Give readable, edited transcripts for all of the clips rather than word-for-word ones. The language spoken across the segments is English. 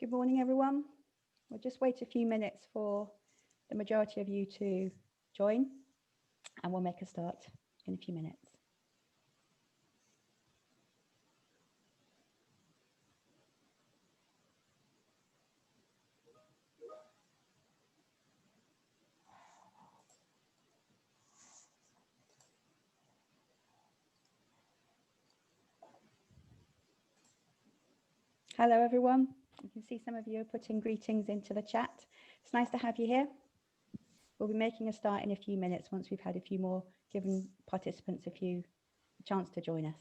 Good morning, everyone. We'll just wait a few minutes for the majority of you to join, and we'll make a start in a few minutes. Hello, everyone. You can see some of you are putting greetings into the chat. It's nice to have you here. We'll be making a start in a few minutes once we've had a few more, given participants a chance to join us.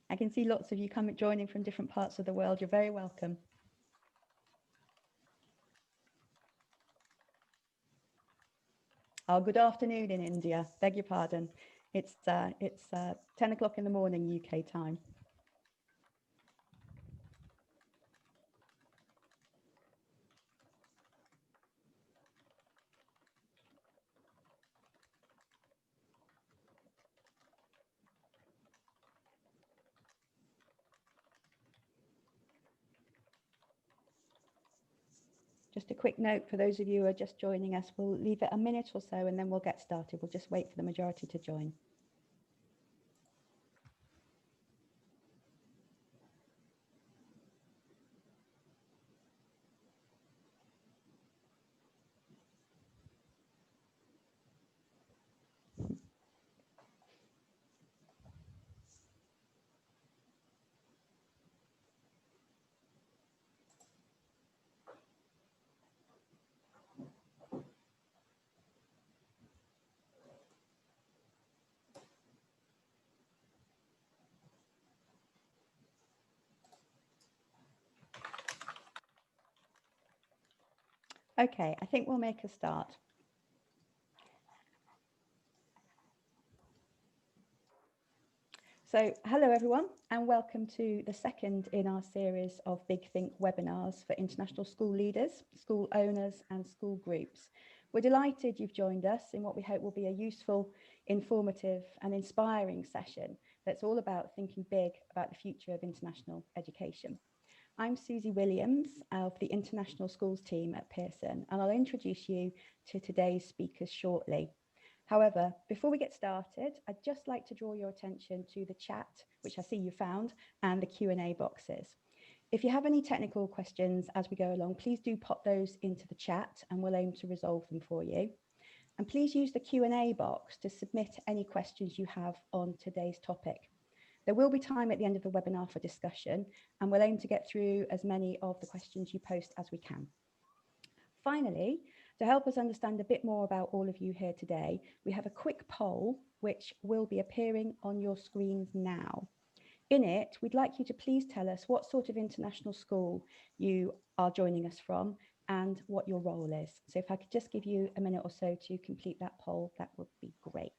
I can see lots of you joining from different parts of the world. You're very welcome. Oh, good afternoon in India. Beg your pardon. It's 10 o'clock in the morning UK time. Just a quick note for those of you who are just joining us, we'll leave it a minute or so and then we'll get started. We'll just wait for the majority to join. Okay, I think we'll make a start. So hello everyone and welcome to the second in our series of Big Think webinars for international school leaders, school owners and school groups. We're delighted you've joined us in what we hope will be a useful, informative and inspiring session that's all about thinking big about the future of international education. I'm Susie Williams of the International Schools team at Pearson, and I'll introduce you to today's speakers shortly. However, before we get started, I'd just like to draw your attention to the chat, which I see you found, and the Q&A boxes. If you have any technical questions as we go along, please do pop those into the chat and we'll aim to resolve them for you. And please use the Q&A box to submit any questions you have on today's topic. There will be time at the end of the webinar for discussion, and we'll aim to get through as many of the questions you post as we can. Finally, to help us understand a bit more about all of you here today, we have a quick poll which will be appearing on your screens now. In it, we'd like you to please tell us what sort of international school you are joining us from and what your role is. So if I could just give you a minute or so to complete that poll, that would be great.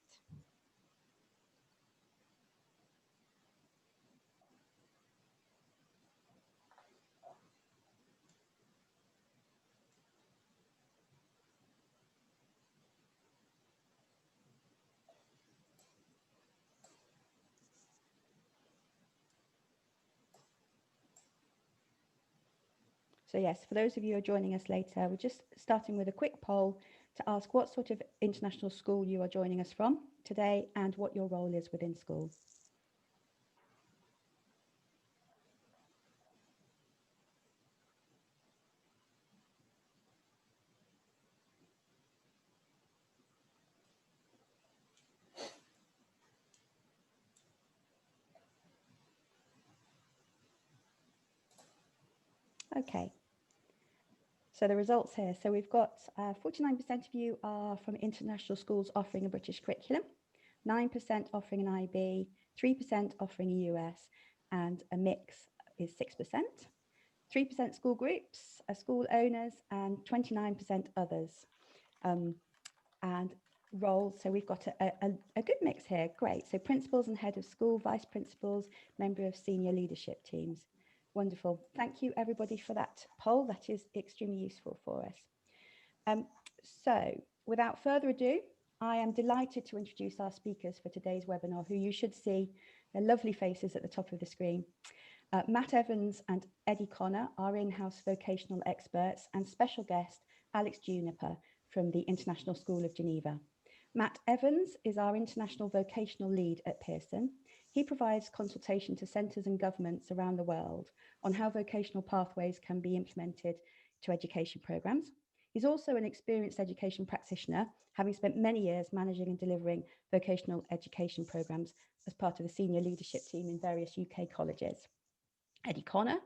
So yes, for those of you who are joining us later, we're just starting with a quick poll to ask what sort of international school you are joining us from today and what your role is within schools. Okay. So the results here. So we've got 49% of you are from international schools offering a British curriculum, 9% offering an IB, 3% offering a US, and a mix is 6%. 3% school groups, school owners, and 29% others. And roles, so we've got a good mix here. Great. So principals and head of school, vice principals, member of senior leadership teams. Wonderful. Thank you, everybody, for that poll. That is extremely useful for us. So without further ado, I am delighted to introduce our speakers for today's webinar, who you should see their lovely faces at the top of the screen. Matt Evans and Eddie Connor are in-house vocational experts, and special guest Alex Juniper from the International School of Geneva. Matt Evans is our International Vocational Lead at Pearson. He provides consultation to centres and governments around the world on how vocational pathways can be implemented to education programmes. He's also an experienced education practitioner, having spent many years managing and delivering vocational education programmes as part of the senior leadership team in various UK colleges. Eddie Connor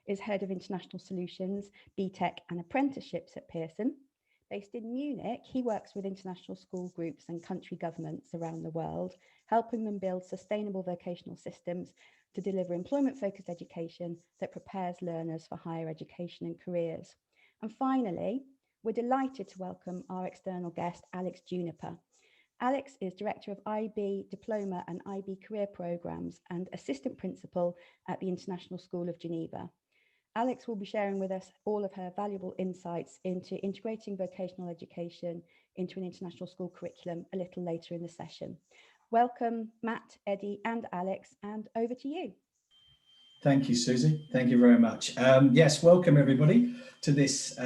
is Head of International Solutions, BTEC and Apprenticeships at Pearson. Based in Munich, he works with international school groups and country governments around the world, helping them build sustainable vocational systems to deliver employment-focused education that prepares learners for higher education and careers. And finally, we're delighted to welcome our external guest, Alex Juniper. Alex is Director of IB Diploma and IB Career Programmes and Assistant Principal at the International School of Geneva. Alex will be sharing with us all of her valuable insights into integrating vocational education into an international school curriculum a little later in the session. Welcome, Matt, Eddie and Alex, and over to you. Thank you, Susie. Thank you very much. Yes, welcome everybody to this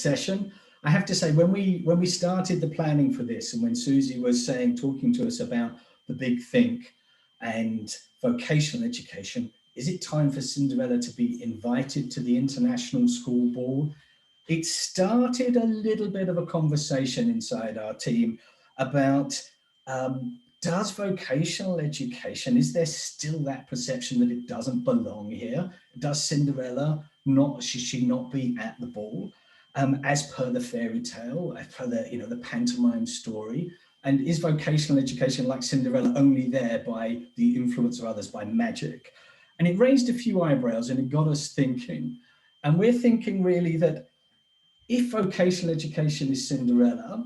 session. I have to say, when we started the planning for this, and when Susie was talking to us about the big think and vocational education, is it time for Cinderella to be invited to the International School Board? It started a little bit of a conversation inside our team about does vocational education, is there still that perception that it doesn't belong here? Does Cinderella should she not be at the ball? As per the fairy tale, as per the pantomime story? And is vocational education like Cinderella only there by the influence of others, by magic? And it raised a few eyebrows and it got us thinking. And we're thinking really that if vocational education is Cinderella,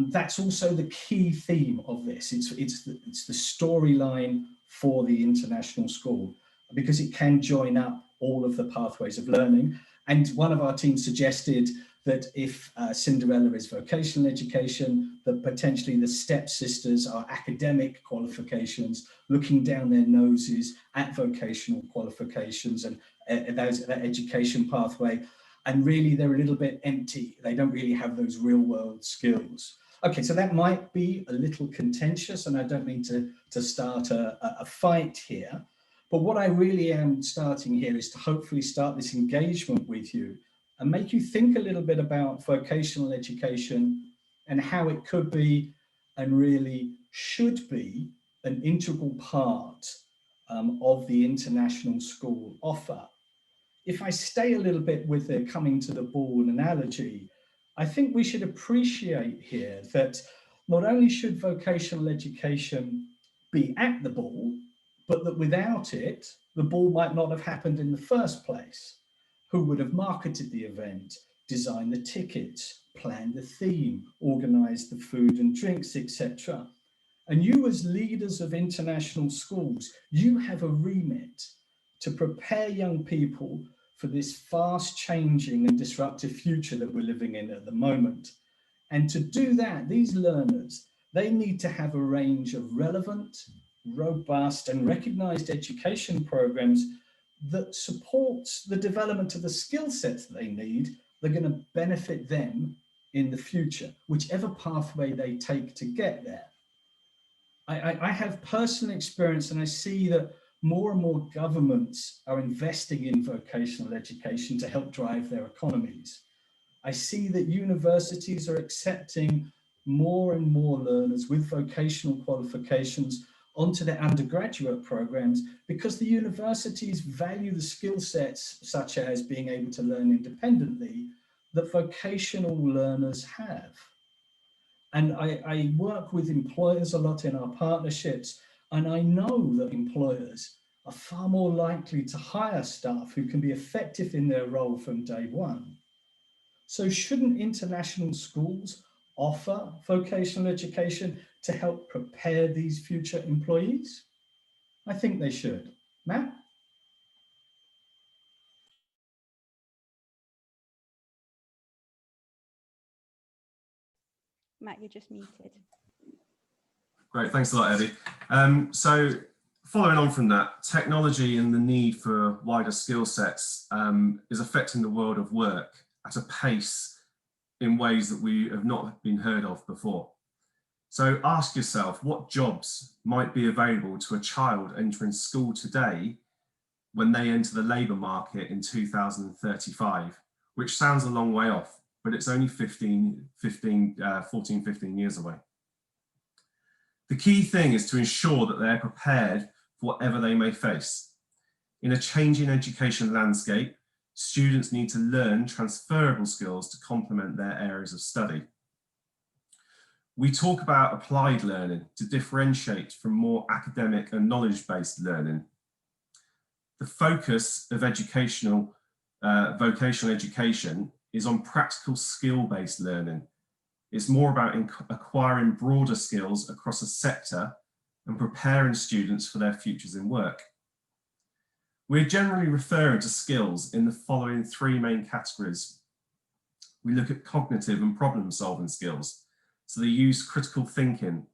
that's also the key theme of this. It's the storyline for the international school, because it can join up all of the pathways of learning. And one of our teams suggested that if Cinderella is vocational education, that potentially the stepsisters are academic qualifications, looking down their noses at vocational qualifications and that education pathway. And really, they're a little bit empty. They don't really have those real world skills. Okay, so that might be a little contentious, and I don't mean to start a fight here. But what I really am starting here is to hopefully start this engagement with you and make you think a little bit about vocational education and how it could be and really should be an integral part of the international school offer. If I stay a little bit with the coming to the ball analogy, I think we should appreciate here that not only should vocational education be at the ball, but that without it, the ball might not have happened in the first place. Who would have marketed the event, designed the tickets, planned the theme, organized the food and drinks, etc. And you, as leaders of international schools, you have a remit to prepare young people for this fast changing and disruptive future that we're living in at the moment. And to do that, these learners, they need to have a range of relevant, robust and recognized education programs that supports the development of the skill sets that they need. They're going to benefit them in the future, whichever pathway they take to get there. I have personal experience, and I see that more and more governments are investing in vocational education to help drive their economies. I see that universities are accepting more and more learners with vocational qualifications onto their undergraduate programs because the universities value the skill sets, such as being able to learn independently, that vocational learners have. And I work with employers a lot in our partnerships, and I know that employers are far more likely to hire staff who can be effective in their role from day one. So shouldn't international schools offer vocational education to help prepare these future employees? I think they should. Matt? Matt, you're just muted. Great, thanks a lot, Eddie. So following on from that, technology and the need for wider skill sets is affecting the world of work at a pace in ways that we have not been heard of before. So ask yourself, what jobs might be available to a child entering school today when they enter the labour market in 2035, which sounds a long way off, but it's only 14, 15 years away. The key thing is to ensure that they're prepared for whatever they may face. In a changing education landscape, students need to learn transferable skills to complement their areas of study. We talk about applied learning to differentiate from more academic and knowledge-based learning. The focus of vocational education is on practical skill-based learning. It's more about acquiring broader skills across a sector and preparing students for their futures in work. We're generally referring to skills in the following three main categories. We look at cognitive and problem-solving skills. So they use critical thinking,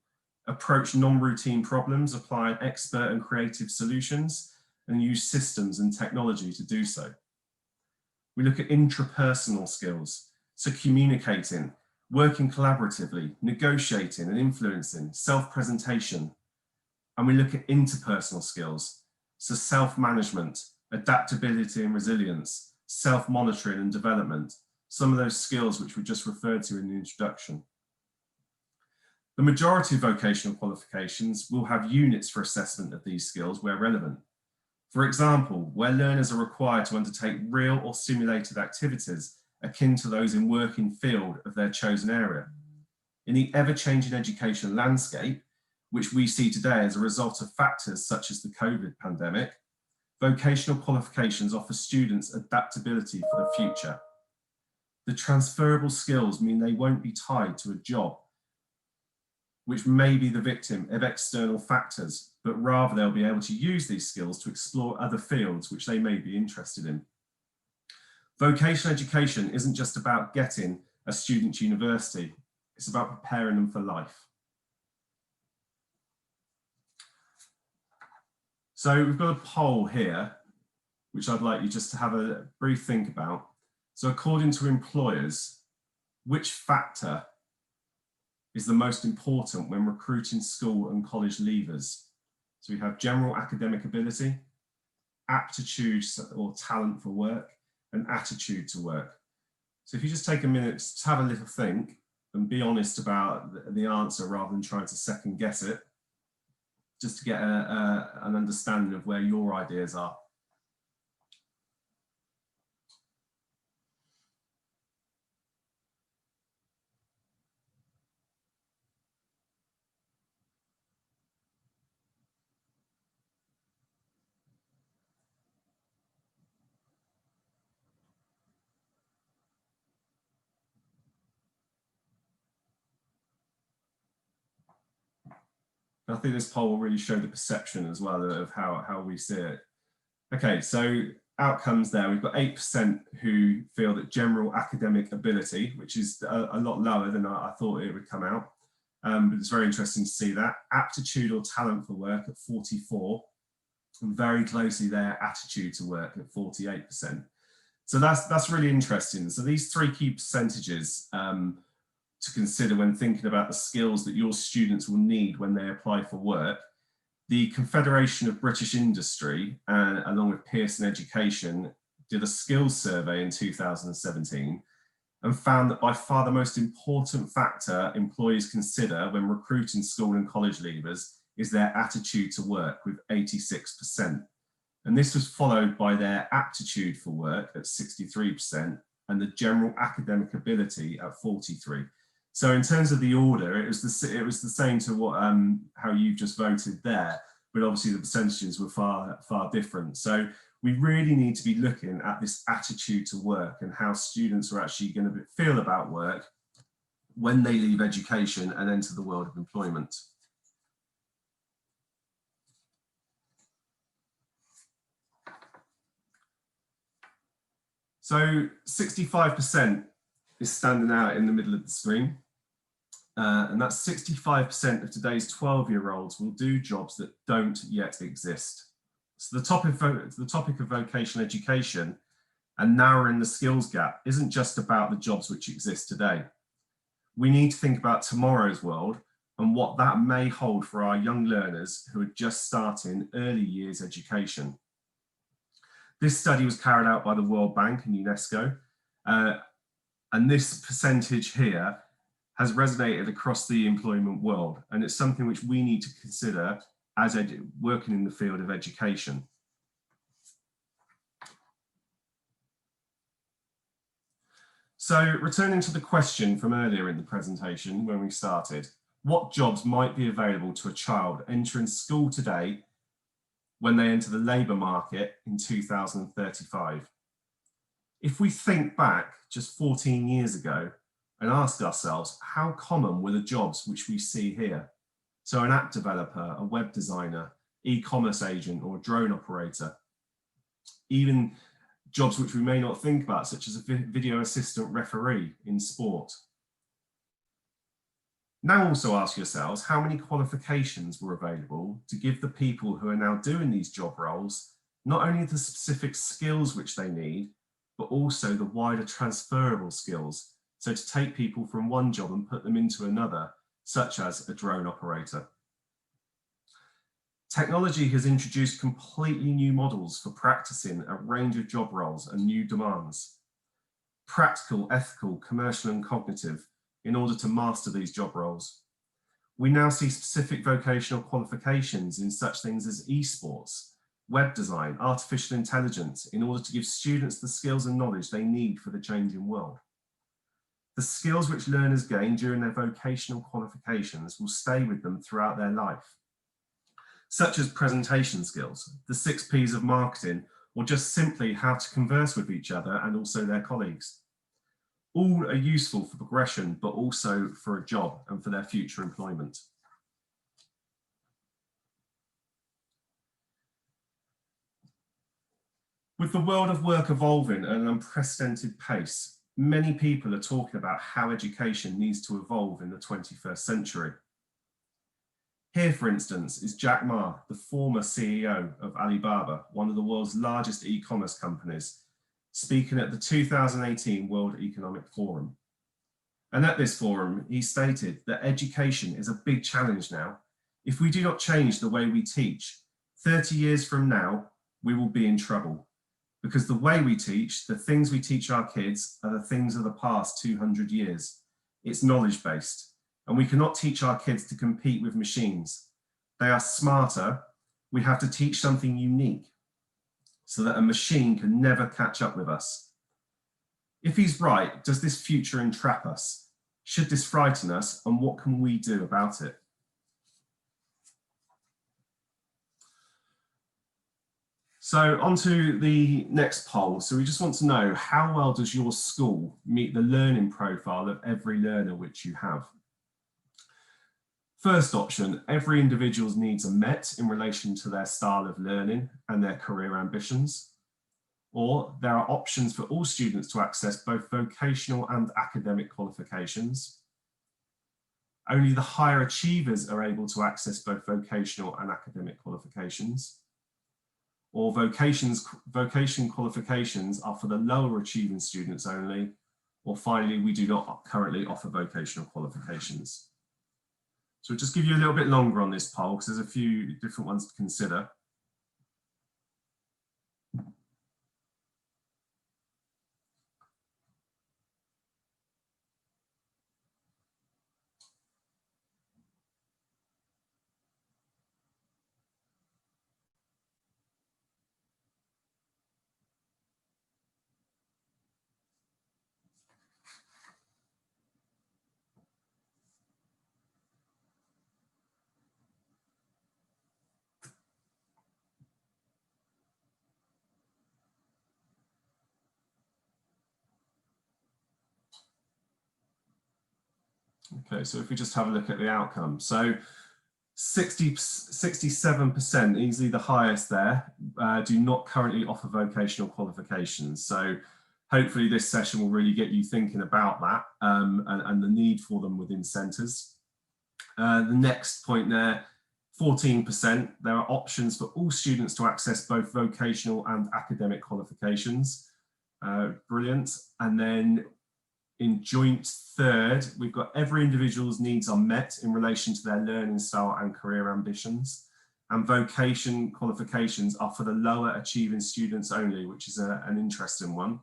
approach non-routine problems, apply expert and creative solutions, and use systems and technology to do so. We look at intrapersonal skills, so communicating, working collaboratively, negotiating and influencing, self-presentation. And we look at interpersonal skills, so self-management, adaptability and resilience, self-monitoring and development, some of those skills which we just referred to in the introduction. The majority of vocational qualifications will have units for assessment of these skills where relevant. For example, where learners are required to undertake real or simulated activities akin to those in working field of their chosen area. In the ever-changing education landscape, which we see today as a result of factors such as the COVID pandemic, vocational qualifications offer students adaptability for the future. The transferable skills mean they won't be tied to a job, which may be the victim of external factors, but rather they'll be able to use these skills to explore other fields which they may be interested in. Vocational education isn't just about getting a student to university, it's about preparing them for life. So we've got a poll here, which I'd like you just to have a brief think about. So according to employers, which factor is the most important when recruiting school and college leavers? So we have general academic ability, aptitude or talent for work, and attitude to work. So if you just take a minute to have a little think and be honest about the answer rather than trying to second guess it, just to get an understanding of where your ideas are. I think this poll will really show the perception as well of how we see it. Okay, so outcomes there, we've got 8% who feel that general academic ability, which is a lot lower than I thought it would come out, but it's very interesting to see that. Aptitude or talent for work at 44, and very closely there, attitude to work at 48%. So that's really interesting. So these three key percentages to consider when thinking about the skills that your students will need when they apply for work. The Confederation of British Industry, along with Pearson Education, did a skills survey in 2017 and found that by far the most important factor employees consider when recruiting school and college leavers is their attitude to work, with 86%. And this was followed by their aptitude for work at 63% and the general academic ability at 43%. So in terms of the order, it was the same to what how you just voted there, but obviously the percentages were far different. So we really need to be looking at this attitude to work and how students are actually going to feel about work when they leave education and enter the world of employment. So 65% is standing out in the middle of the screen. And that's 65% of today's 12-year-olds will do jobs that don't yet exist. So the topic of vocational education and narrowing the skills gap isn't just about the jobs which exist today. We need to think about tomorrow's world and what that may hold for our young learners who are just starting early years education. This study was carried out by the World Bank and UNESCO, and this percentage here has resonated across the employment world, and it's something which we need to consider as working in the field of education. So returning to the question from earlier in the presentation when we started, what jobs might be available to a child entering school today when they enter the labour market in 2035? If we think back just 14 years ago and ask ourselves, how common were the jobs which we see here? So an app developer, a web designer, e-commerce agent, or a drone operator. Even jobs which we may not think about, such as a video assistant referee in sport. Now also ask yourselves how many qualifications were available to give the people who are now doing these job roles not only the specific skills which they need, but also the wider transferable skills. So to take people from one job and put them into another, such as a drone operator. Technology has introduced completely new models for practicing a range of job roles and new demands. Practical, ethical, commercial and cognitive in order to master these job roles. We now see specific vocational qualifications in such things as esports, web design, artificial intelligence in order to give students the skills and knowledge they need for the changing world. The skills which learners gain during their vocational qualifications will stay with them throughout their life, such as presentation skills, the 6 Ps of marketing, or just simply how to converse with each other and also their colleagues. All are useful for progression, but also for a job and for their future employment. With the world of work evolving at an unprecedented pace, many people are talking about how education needs to evolve in the 21st century. Here, for instance, is Jack Ma, the former CEO of Alibaba, one of the world's largest e-commerce companies, speaking at the 2018 World Economic Forum. And at this forum, he stated that education is a big challenge now. If we do not change the way we teach, 30 years from now, we will be in trouble. Because the way we teach, the things we teach our kids are the things of the past 200 years. It's knowledge-based, and we cannot teach our kids to compete with machines. They are smarter. We have to teach something unique so that a machine can never catch up with us. If he's right, does this future entrap us? Should this frighten us, and what can we do about it? So on to the next poll. So we just want to know, how well does your school meet the learning profile of every learner which you have? First option, every individual's needs are met in relation to their style of learning and their career ambitions. Or there are options for all students to access both vocational and academic qualifications. Only the higher achievers are able to access both vocational and academic qualifications. Or vocation qualifications are for the lower achieving students only. Or finally, we do not currently offer vocational qualifications. So we'll just give you a little bit longer on this poll because there's a few different ones to consider. Okay, so if we just have a look at the outcome. So 67%, easily the highest there, do not currently offer vocational qualifications. So hopefully this session will really get you thinking about that and the need for them within centres. The next point there, 14%, there are options for all students to access both vocational and academic qualifications. Brilliant. And then in joint third, we've got every individual's needs are met in relation to their learning style and career ambitions. And vocation qualifications are for the lower achieving students only, which is an interesting one.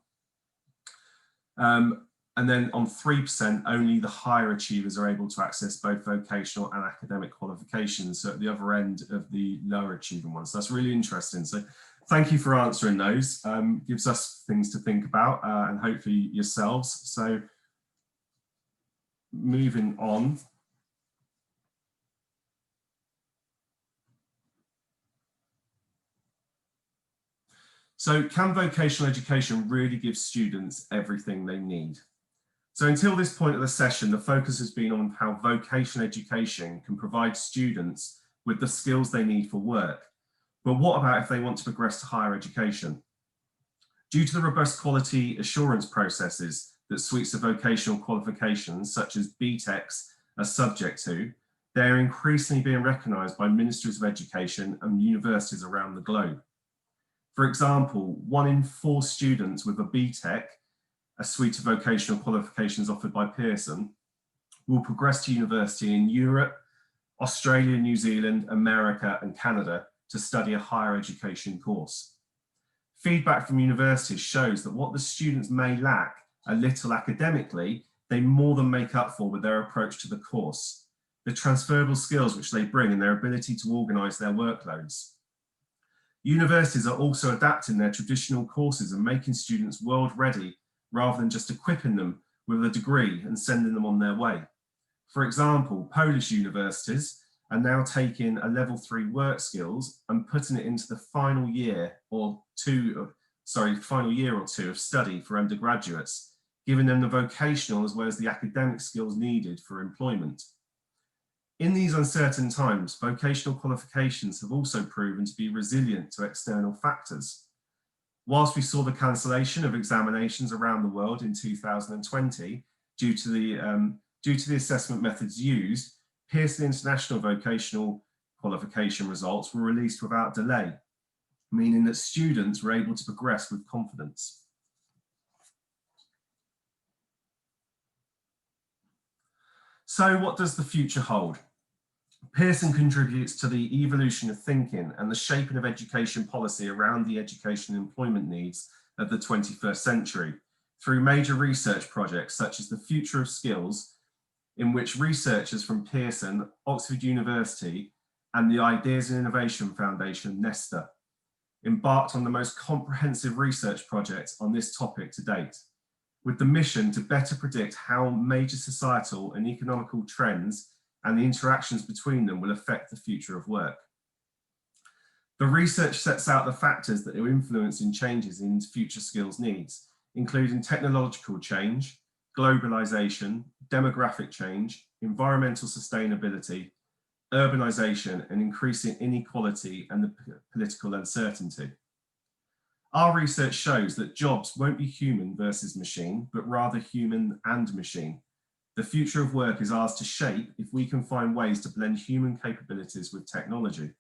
And then on 3%, only the higher achievers are able to access both vocational and academic qualifications. So at the other end of the lower achieving ones. So that's really interesting. So thank you for answering those. Gives us things to think about and hopefully yourselves. So moving on. So can vocational education really give students everything they need? So until this point of the session, the focus has been on how vocational education can provide students with the skills they need for work. But what about if they want to progress to higher education? Due to the robust quality assurance processes that suites of vocational qualifications, such as BTECs, are subject to, they are increasingly being recognised by ministries of education and universities around the globe. For example, 1 in 4 students with a BTEC, a suite of vocational qualifications offered by Pearson, will progress to university in Europe, Australia, New Zealand, America, and Canada to study a higher education course. Feedback from universities shows that what the students may lack a little academically, they more than make up for with their approach to the course, the transferable skills which they bring and their ability to organise their workloads. Universities are also adapting their traditional courses and making students world ready rather than just equipping them with a degree and sending them on their way. For example, Polish universities are now taking a level 3 work skills and putting it into the final year or two of study for undergraduates, giving them the vocational as well as the academic skills needed for employment. In these uncertain times, vocational qualifications have also proven to be resilient to external factors. Whilst we saw the cancellation of examinations around the world in 2020 due to the assessment methods used, Pearson International vocational qualification results were released without delay, meaning that students were able to progress with confidence. So what does the future hold? Pearson contributes to the evolution of thinking and the shaping of education policy around the education and employment needs of the 21st century through major research projects such as the Future of Skills, in which researchers from Pearson, Oxford University, and the Ideas and Innovation Foundation, Nesta, embarked on the most comprehensive research project on this topic to date, with the mission to better predict how major societal and economical trends and the interactions between them will affect the future of work. The research sets out the factors that are influencing changes in future skills needs, including technological change, globalization, demographic change, environmental sustainability, urbanization, and increasing inequality and the political uncertainty. Our research shows that jobs won't be human versus machine, but rather human and machine. The future of work is ours to shape if we can find ways to blend human capabilities with technology.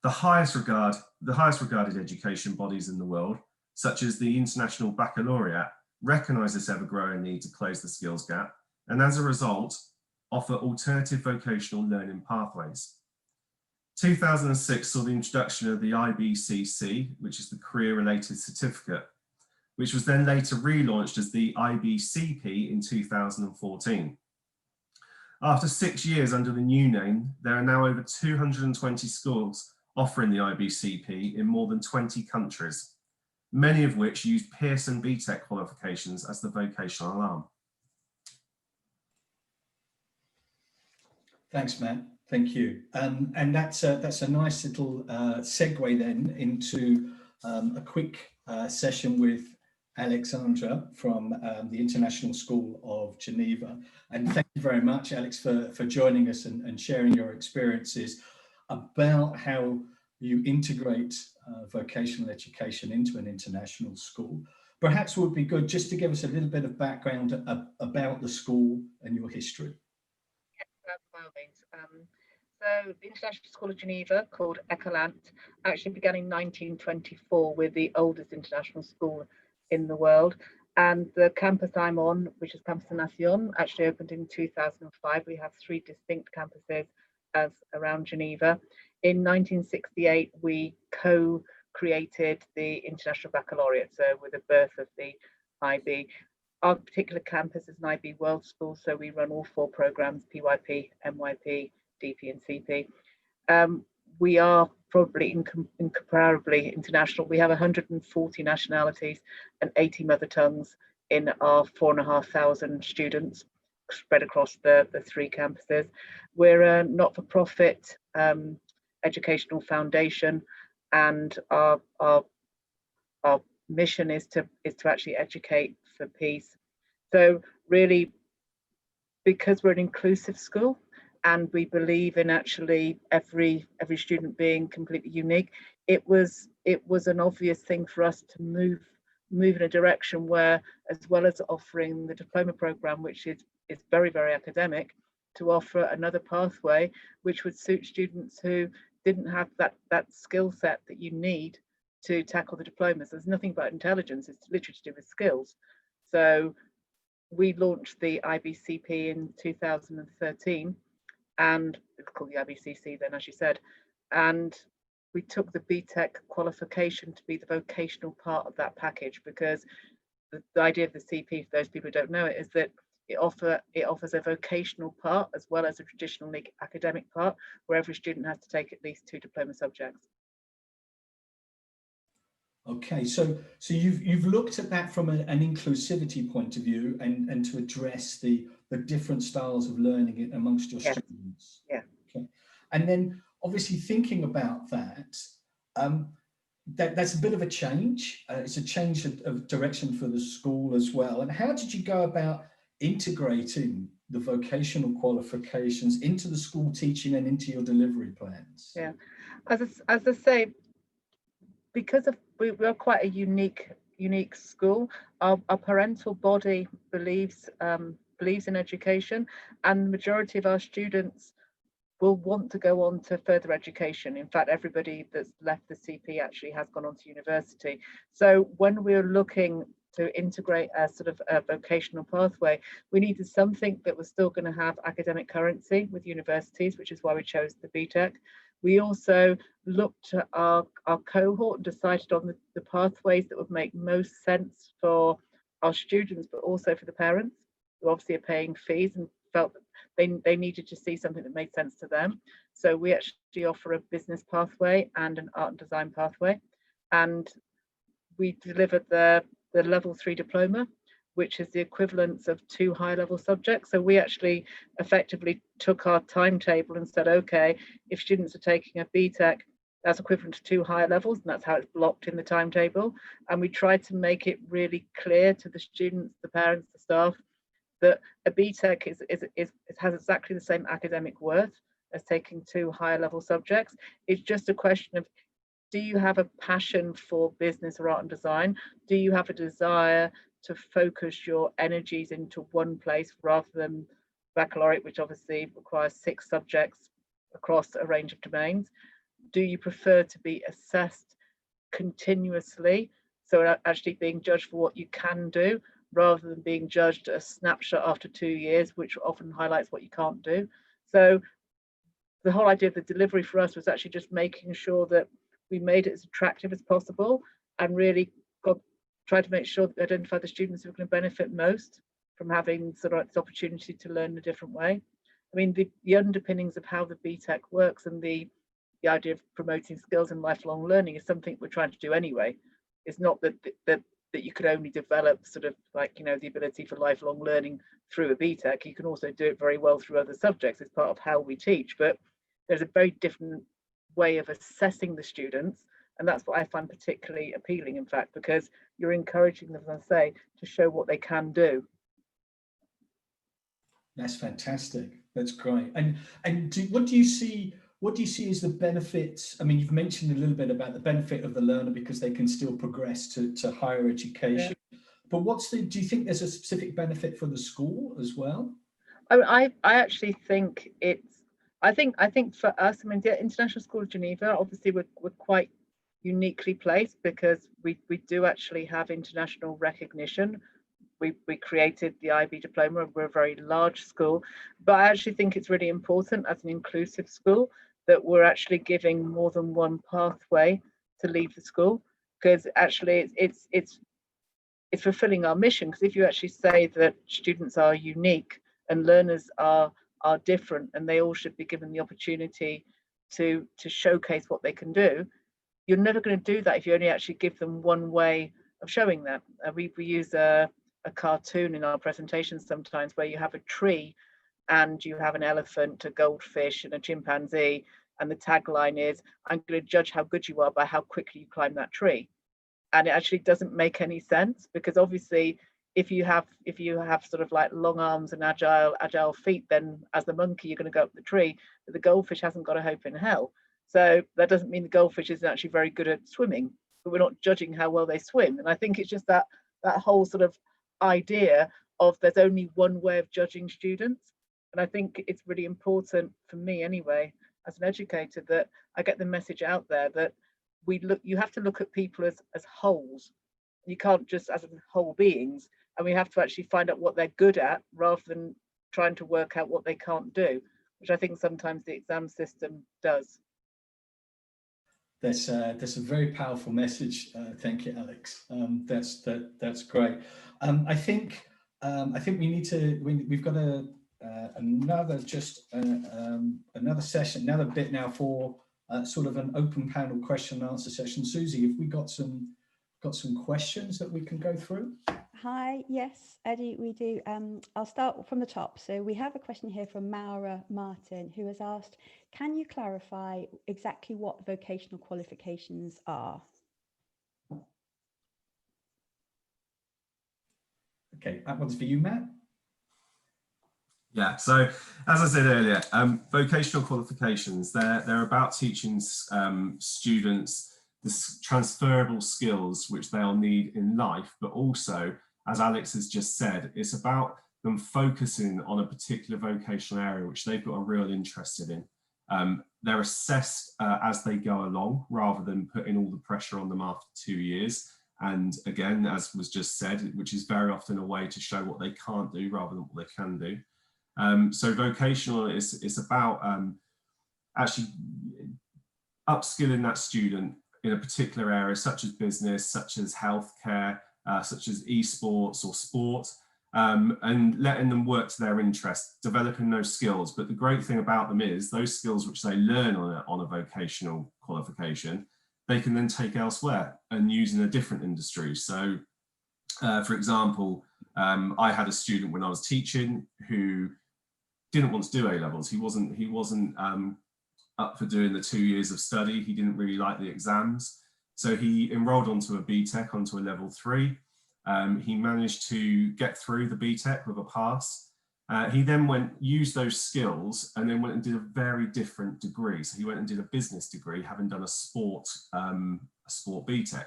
The highest regarded education bodies in the world, such as the International Baccalaureate, recognise this ever-growing need to close the skills gap, and as a result, offer alternative vocational learning pathways. 2006 saw the introduction of the IBCC, which is the Career-Related Certificate, which was then later relaunched as the IBCP in 2014. After 6 years under the new name, there are now over 220 schools offering the IBCP in more than 20 countries, many of which use Pearson BTEC qualifications as the vocational arm. Thanks, Matt. Thank you. And that's a nice little segue then into a quick session with Alexandra from the International School of Geneva. And thank you very much, Alex, for joining us and sharing your experiences about how you integrate vocational education into an international school. perhaps would be good just to give us a little bit of background about the school and your history. By all means. So the International School of Geneva, called ECOLANT, actually began in 1924 with the oldest international school in the world. And the campus I'm on, which is Campus Nation, actually opened in 2005. We have 3 distinct campuses around Geneva. In 1968, we co-created the International Baccalaureate, so with the birth of the IB. Our particular campus is an IB World School, so we run all 4 programs: PYP, MYP, DP and CP. We are probably incomparably international. We have 140 nationalities and 80 mother tongues in our 4,500 students spread across the 3 campuses. We're a not-for-profit educational foundation, and our mission is to actually educate for peace. So really, because we're an inclusive school and we believe in actually every student being completely unique, it was an obvious thing for us to move in a direction where, as well as offering the diploma program, which is very, very academic, to offer another pathway which would suit students who didn't have that skill set that you need to tackle the diplomas. There's nothing about intelligence, it's literally to do with skills. So we launched the IBCP in 2013, and it's called the IBCC then, as you said, and we took the BTEC qualification to be the vocational part of that package, because the idea of the CP, for those people who don't know it, is that it offers a vocational part as well as a traditional academic part, where every student has to take at least 2 diploma subjects. Okay, so you've looked at that from an inclusivity point of view, and to address the different styles of learning amongst your students. Yeah. Okay. And then obviously thinking about that, that's a bit of a change. It's a change of direction for the school as well. And how did you go about integrating the vocational qualifications into the school teaching and into your delivery plans? Yeah, as I say, because we are quite a unique school, our parental body believes in education, and the majority of our students will want to go on to further education. In fact, everybody that's left the CP actually has gone on to university. So when we're looking to integrate a sort of a vocational pathway, we needed something that was still going to have academic currency with universities, which is why we chose the BTEC. We also looked at our cohort and decided on the pathways that would make most sense for our students, but also for the parents, who obviously are paying fees and felt that they needed to see something that made sense to them. So we actually offer a business pathway and an art and design pathway. And we delivered the level 3 diploma, which is the equivalence of 2 high-level subjects. So we actually effectively took our timetable and said, okay, if students are taking a BTEC, that's equivalent to 2 higher levels, and that's how it's blocked in the timetable. And we tried to make it really clear to the students, the parents, the staff, that a BTEC has exactly the same academic worth as taking 2 higher level subjects. It's just a question of, do you have a passion for business or art and design? Do you have a desire to focus your energies into one place rather than baccalaureate, which obviously requires 6 subjects across a range of domains? Do you prefer to be assessed continuously, so actually being judged for what you can do rather than being judged a snapshot after 2 years, which often highlights what you can't do? So the whole idea of the delivery for us was actually just making sure that we made it as attractive as possible, and really tried to make sure that we identify the students who are going to benefit most from having sort of this opportunity to learn in a different way. I mean, the underpinnings of how the BTEC works and the idea of promoting skills and lifelong learning is something we're trying to do anyway. It's not that you could only develop sort of like, you know, the ability for lifelong learning through a BTEC. You can also do it very well through other subjects. It's part of how we teach, but there's a very different way of assessing the students, and that's what I find particularly appealing, in fact, because you're encouraging them, as I say, to show what they can do. That's fantastic. That's great. And what do you see as the benefits? I mean, you've mentioned a little bit about the benefit of the learner because they can still progress to higher education. But do you think there's a specific benefit for the school as well? I actually think I think for us, I mean, the International School of Geneva, obviously we're quite uniquely placed because we do actually have international recognition. We created the IB diploma. We're a very large school, but I actually think it's really important as an inclusive school that we're actually giving more than one pathway to leave the school, because actually it's fulfilling our mission. Because if you actually say that students are unique and learners are different and they all should be given the opportunity to showcase what they can do, you're never going to do that if you only actually give them one way of showing that. We use a cartoon in our presentations sometimes where you have a tree and you have an elephant, a goldfish and a chimpanzee, and the tagline is, I'm going to judge how good you are by how quickly you climb that tree. And it actually doesn't make any sense, because obviously if you have sort of like long arms and agile feet, then as the monkey you're going to go up the tree, but the goldfish hasn't got a hope in hell. So that doesn't mean the goldfish isn't actually very good at swimming, but we're not judging how well they swim. And I think it's just that whole sort of idea of there's only one way of judging students. And I think it's really important for me anyway, as an educator, that I get the message out there that you have to look at people as wholes. You can't just as whole beings, and we have to actually find out what they're good at rather than trying to work out what they can't do, which I think sometimes the exam system does. That's a very powerful message. Thank you, Alex. That's great. I think we need to. We've got another session, another bit now for sort of an open panel question and answer session. Susie, have we got some questions that we can go through? Hi, yes, Eddie, we do. I'll start from the top. So we have a question here from Maura Martin, who has asked, can you clarify exactly what vocational qualifications are? Okay, that one's for you, Matt. Yeah, so as I said earlier, vocational qualifications, they're about teaching students the transferable skills which they'll need in life, but also, as Alex has just said, it's about them focusing on a particular vocational area which they've got a real interest in. They're assessed as they go along, rather than putting all the pressure on them after 2 years. And again, as was just said, which is very often a way to show what they can't do rather than what they can do. So vocational is about actually upskilling that student in a particular area, such as business, such as healthcare, such as esports or sport, and letting them work to their interest, developing those skills. But the great thing about them is those skills which they learn on a vocational qualification, they can then take elsewhere and use in a different industry. So, for example, I had a student when I was teaching who didn't want to do A-levels. He wasn't up for doing the 2 years of study. He didn't really like the exams. So he enrolled onto a BTEC, onto a level 3. He managed to get through the BTEC with a pass. He then used those skills and then went and did a very different degree. So he went and did a business degree, having done a sport BTEC.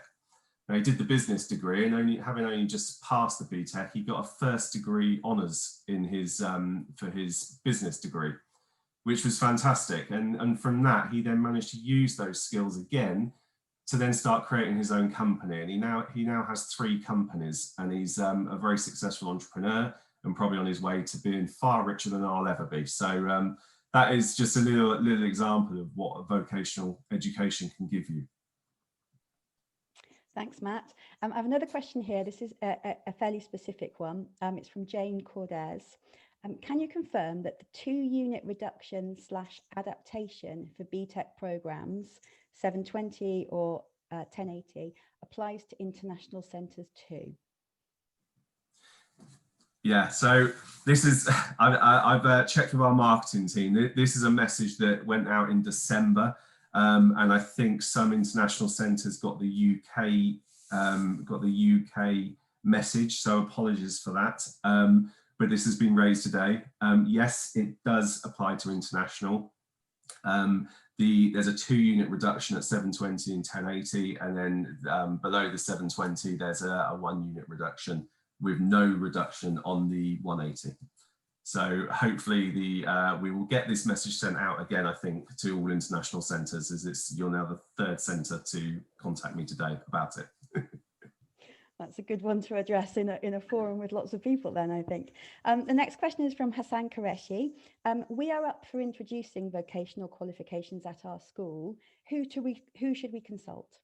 Now he did the business degree, and having only just passed the BTEC, he got a first degree honours in his for his business degree, which was fantastic. And from that, he then managed to use those skills again to then start creating his own company. And he now has 3 companies, and he's a very successful entrepreneur and probably on his way to being far richer than I'll ever be. So that is just a little example of what a vocational education can give you. Thanks, Matt. I have another question here. This is a fairly specific one. It's from Jane Cordes. Can you confirm that the 2-unit reduction / adaptation for BTEC programs, 720 or 1080, applies to international centres too? Yeah, so this is, I've checked with our marketing team. This is a message that went out in December. And I think some international centres got the UK message, so apologies for that. But this has been raised today. Yes, it does apply to international. there's a 2-unit reduction at 720 and 1080, and then below the 720 there's a 1-unit reduction with no reduction on the 180. So hopefully we will get this message sent out again, I think, to all international centres, as you're now the 3rd centre to contact me today about it. That's a good one to address in a forum with lots of people then, I think. The next question is from Hassan Qureshi. We are up for introducing vocational qualifications at our school. Who should we consult?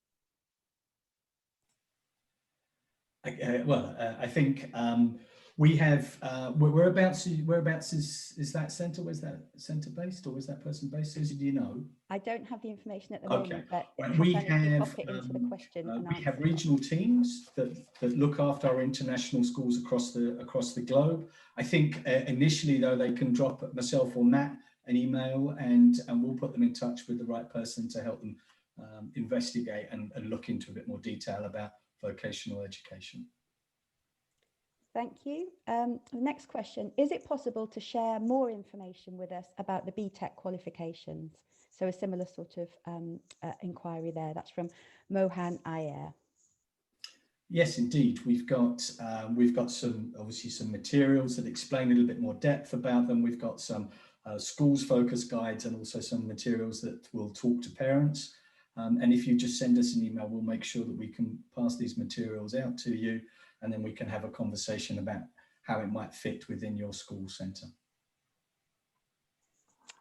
I think we have, whereabouts is that centre? Where's that centre based, or where's that person based? Susie, do you know? I don't have the information at the Okay. moment, but We pop it into the question and we have answer. regional teams that look after our international schools across the globe. I think initially, though, they can drop myself or Matt an email, and we'll put them in touch with the right person to help them investigate and look into a bit more detail about vocational education. Thank you. The next question, is it possible to share more information with us about the BTEC qualifications? So a similar sort of inquiry there. That's from Mohan Iyer. Yes, indeed. We've got some materials that explain a little bit more depth about them. We've got some schools focus guides, and also some materials that will talk to parents. And if you just send us an email, we'll make sure that we can pass these materials out to you, and then we can have a conversation about how it might fit within your school centre.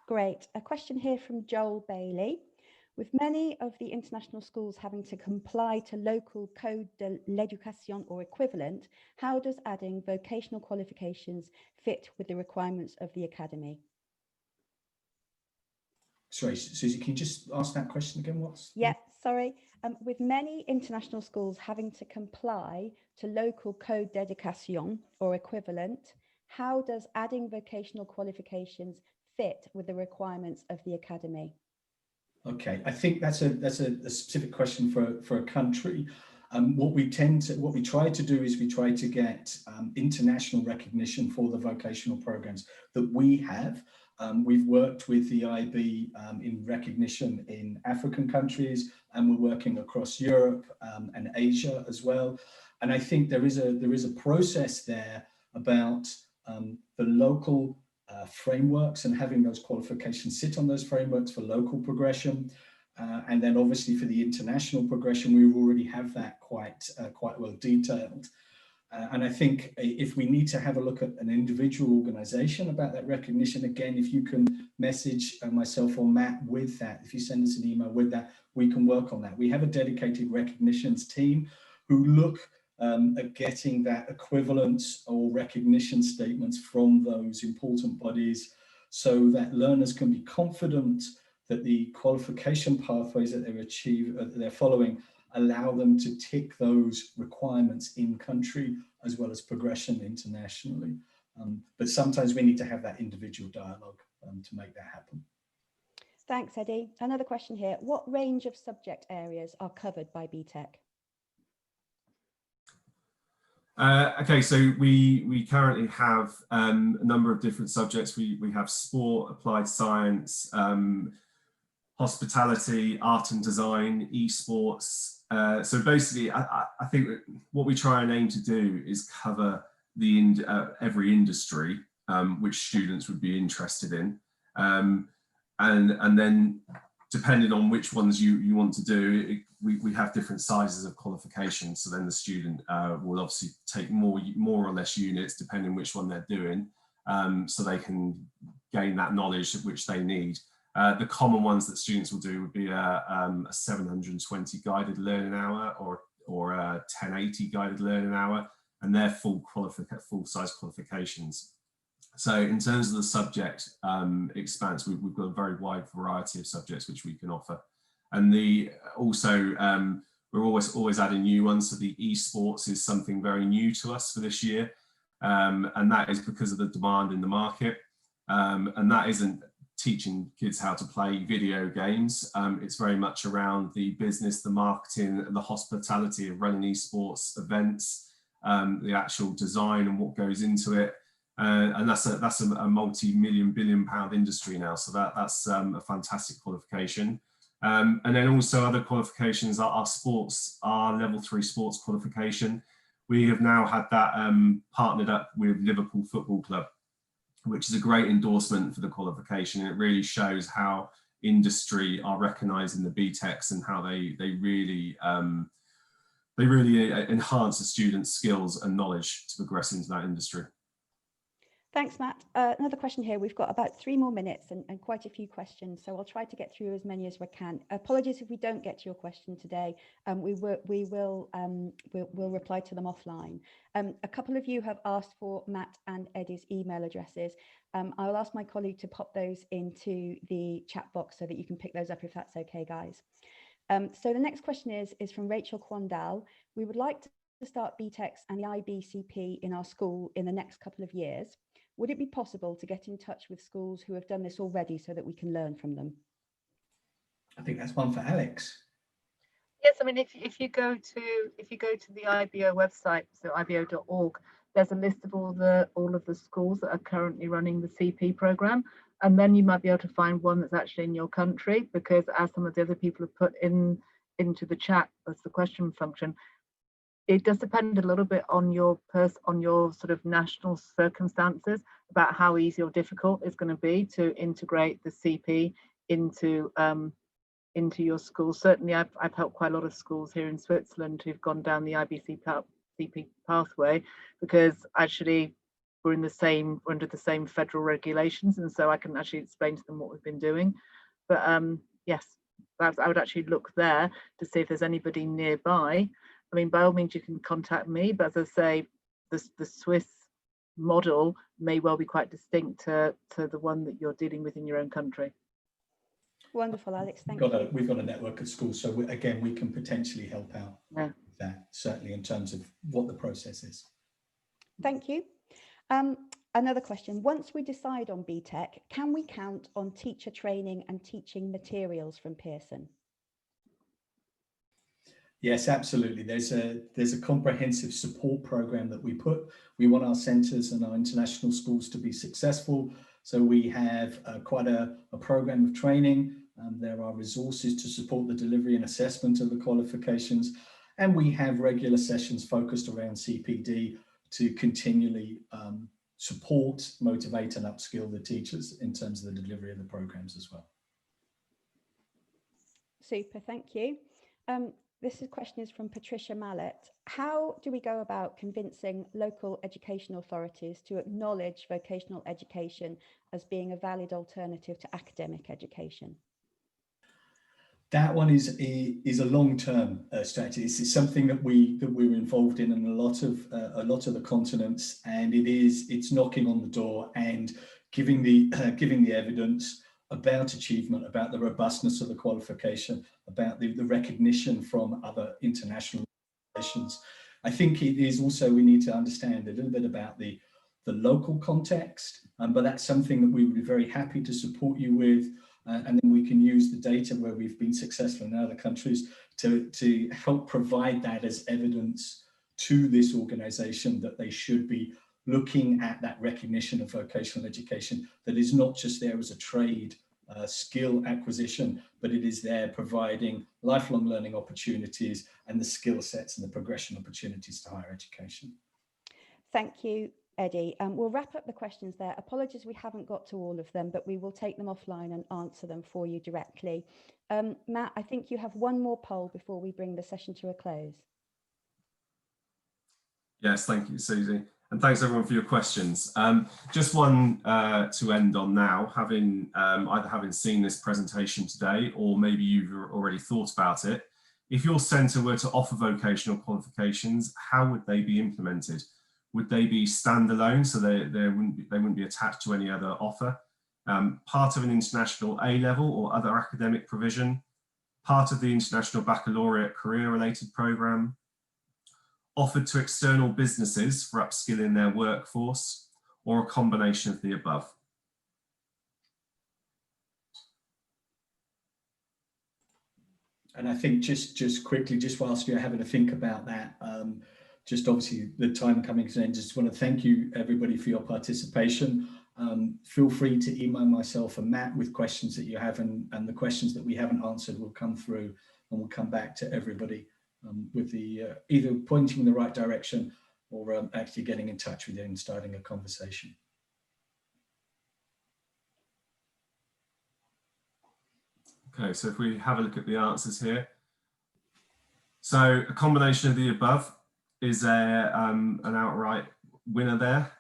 Great. A question here from Joel Bailey. With many of the international schools having to comply to local Code de l'Éducation or equivalent, how does adding vocational qualifications fit with the requirements of the academy? Sorry, Susie, can you just ask that question again? Sorry. With many international schools having to comply to local Code d'Éducation or equivalent, how does adding vocational qualifications fit with the requirements of the academy? Okay, I think that's a specific question for a country. What we try to do is we try to get international recognition for the vocational programs that we have. We've worked with the IB in recognition in African countries, and we're working across Europe and Asia as well. And I think there is a process there about the local frameworks and having those qualifications sit on those frameworks for local progression. And then obviously for the international progression, we already have that quite well detailed. And I think if we need to have a look at an individual organisation about that recognition, again, if you can message myself or Matt with that, if you send us an email with that, we can work on that. We have a dedicated recognitions team who look at getting that equivalence or recognition statements from those important bodies, so that learners can be confident that the qualification pathways that they're following allow them to tick those requirements in country as well as progression internationally. But sometimes we need to have that individual dialogue to make that happen. Thanks, Eddie. Another question here. What range of subject areas are covered by BTEC? Okay, so we currently have a number of different subjects. We have sport, applied science, hospitality, art and design, esports. So basically, I think what we try and aim to do is cover every industry which students would be interested in, and then depending on which ones you want to do, we have different sizes of qualifications. So then the student will obviously take more or less units depending which one they're doing, so they can gain that knowledge which they need. The common ones that students will do would be a 720 guided learning hour or a 1080 guided learning hour, and they're full-size qualifications. So in terms of the subject expanse, we've got a very wide variety of subjects which we can offer. And we're always adding new ones. So the esports is something very new to us for this year. And that is because of the demand in the market. And that isn't teaching kids how to play video games. It's very much around the business, the marketing, and the hospitality of running esports events, the actual design and what goes into it. And that's a multi-million, billion-pound industry now. So that's a fantastic qualification. And then also other qualifications are our level 3 sports qualification. We have now had that partnered up with Liverpool Football Club, which is a great endorsement for the qualification. And it really shows how industry are recognising the BTECs and how they really enhance the students' skills and knowledge to progress into that industry. Thanks, Matt. Another question here. We've got about 3 more minutes and quite a few questions, so I'll try to get through as many as we can. Apologies if we don't get to your question today. We'll reply to them offline. A couple of you have asked for Matt and Eddie's email addresses. I'll ask my colleague to pop those into the chat box so that you can pick those up if that's okay, guys. So the next question is from Rachel Quandal. We would like to start BTECs and the IBCP in our school in the next couple of years. Would it be possible to get in touch with schools who have done this already so that we can learn from them? I think that's one for Alex. Yes, I mean, if you go to the IBO website, so ibo.org, there's a list of all of the schools that are currently running the CP program, and then you might be able to find one that's actually in your country, because as some of the other people have put into the chat as the question function, it does depend a little bit on your sort of national circumstances about how easy or difficult it's going to be to integrate the CP into your school. Certainly, I've helped quite a lot of schools here in Switzerland who've gone down the IBCP pathway, because actually we're under the same federal regulations, and so I can actually explain to them what we've been doing. But yes, I would actually look there to see if there's anybody nearby. I mean, by all means, you can contact me, but as I say, the Swiss model may well be quite distinct to the one that you're dealing with in your own country. Wonderful, Alex. Thank you. We've got a network of schools, so again, we can potentially help out with that, certainly in terms of what the process is. Thank you. Another question. Once we decide on BTEC, can we count on teacher training and teaching materials from Pearson? Yes, absolutely. There's a comprehensive support program that we want our centres and our international schools to be successful. So we have quite a program of training. There are resources to support the delivery and assessment of the qualifications. And we have regular sessions focused around CPD to continually support, motivate and upskill the teachers in terms of the delivery of the programs as well. Super, thank you. This question is from Patricia Mallet. How do we go about convincing local education authorities to acknowledge vocational education as being a valid alternative to academic education? That one is a long-term strategy. It's something that we're involved in a lot of the continents, and it's knocking on the door and giving the evidence about achievement, about the robustness of the qualification, about the recognition from other international organizations. I think it is also, we need to understand a little bit about the local context, but that's something that we would be very happy to support you with. And then we can use the data where we've been successful in other countries to help provide that as evidence to this organization that they should be looking at that recognition of vocational education that is not just there as a trade skill acquisition, but it is there providing lifelong learning opportunities and the skill sets and the progression opportunities to higher education. Thank you, Eddie. We'll wrap up the questions there. Apologies we haven't got to all of them, but we will take them offline and answer them for you directly. Matt, I think you have one more poll before we bring the session to a close. Yes, thank you, Susie. And thanks everyone for your questions. Just one to end on now, either having seen this presentation today, or maybe you've already thought about it. If your centre were to offer vocational qualifications, how would they be implemented? Would they be standalone, so they wouldn't be attached to any other offer? Part of an international A-level or other academic provision? Part of the international baccalaureate career-related programme? Offered to external businesses for upskilling their workforce, or a combination of the above? And I think just quickly, just whilst you're having a think about that, just obviously the time coming to an end, just want to thank you everybody for your participation. Feel free to email myself and Matt with questions that you have, and the questions that we haven't answered will come through and we'll come back to everybody with the either pointing in the right direction or actually getting in touch with you and starting a conversation. Okay, so if we have a look at the answers here. So a combination of the above is an outright winner there.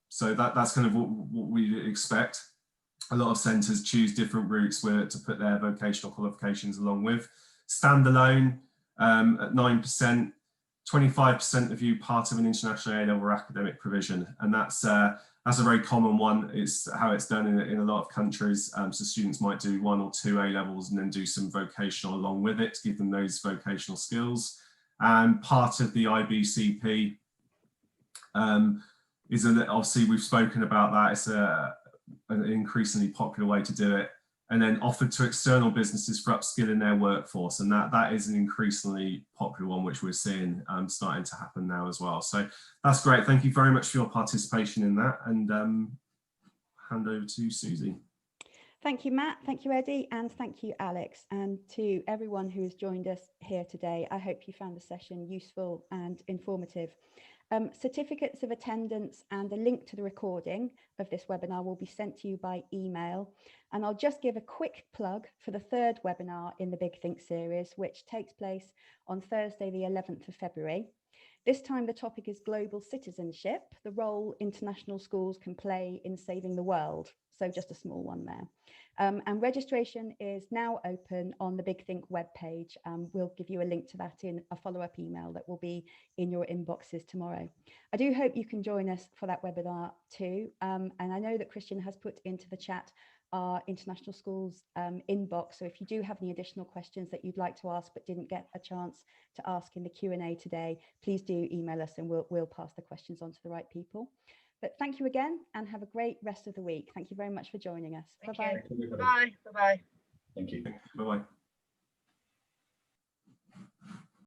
So that's kind of what we expect. A lot of centres choose different routes to put their vocational qualifications along with. Standalone at 9%, 25% of you part of an international A-level academic provision, and that's a very common one. It's how it's done in a lot of countries. So students might do 1 or 2 A-levels and then do some vocational along with it to give them those vocational skills. And part of the IBCP is obviously we've spoken about that. It's an increasingly popular way to do it, and then offered to external businesses for upskilling their workforce, and that is an increasingly popular one, which we're seeing starting to happen now as well. So that's great. Thank you very much for your participation in that, and hand over to Susie. Thank you, Matt. Thank you, Eddie, and thank you, Alex, and to everyone who has joined us here today. I hope you found the session useful and informative. Certificates of attendance and a link to the recording of this webinar will be sent to you by email. And I'll just give a quick plug for the 3rd webinar in the Big Think series, which takes place on Thursday, the 11th of February. This time the topic is global citizenship, the role international schools can play in saving the world. So just a small one there. And registration is now open on the Big Think webpage. We'll give you a link to that in a follow-up email that will be in your inboxes tomorrow. I do hope you can join us for that webinar too. And I know that Christian has put into the chat our international schools inbox. So if you do have any additional questions that you'd like to ask but didn't get a chance to ask in the Q&A today, please do email us and we'll pass the questions on to the right people. But thank you again and have a great rest of the week. Thank you very much for joining us. Bye-bye. Bye-bye. Bye-bye. Thank you. Bye-bye.